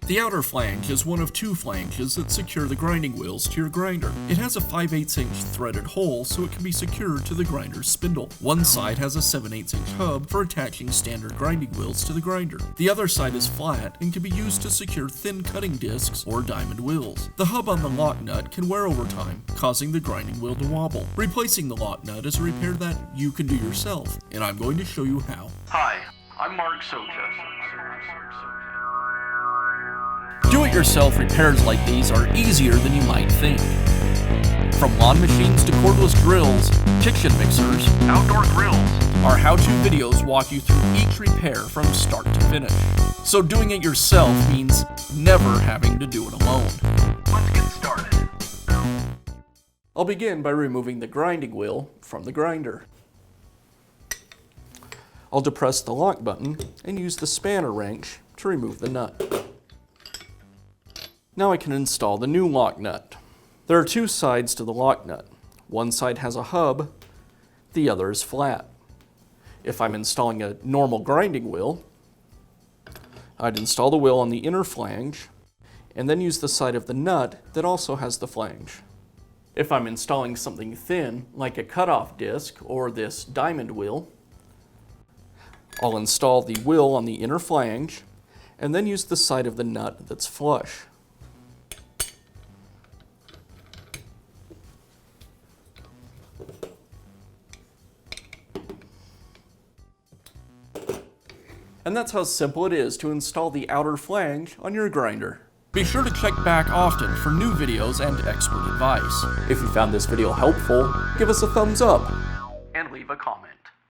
The outer flange is one of two flanges that secure the grinding wheels to your grinder. It has a 5/8 inch threaded hole so it can be secured to the grinder's spindle. One side has a 7/8 inch hub for attaching standard grinding wheels to the grinder. The other side is flat and can be used to secure thin cutting discs or diamond wheels. The hub on the lock nut can wear over time, causing the grinding wheel to wobble. Replacing the lock nut is a repair that you can do yourself, and I'm going to show you how. Hi, I'm Mark Socha. Do-it-yourself repairs like these are easier than you might think. From lawn machines to cordless drills, kitchen mixers, Outdoor grills. our how-to videos walk you through each repair from start to finish. So doing it yourself means never having to do it alone. Let's get started. I'll begin by removing the grinding wheel from the grinder. I'll depress the lock button and use the spanner wrench to remove the nut. Now I can install the new lock nut. There are two sides to the lock nut. One side has a hub, the other is flat. If I'm installing a normal grinding wheel, I'd install the wheel on the inner flange and then use the side of the nut that also has the flange. If I'm installing something thin, like a cutoff disc or this diamond wheel, I'll install the wheel on the inner flange and then use the side of the nut that's flush. And that's how simple it is to install the outer flange on your grinder. Be sure to check back often for new videos and expert advice. If you found this video helpful, give us a thumbs up.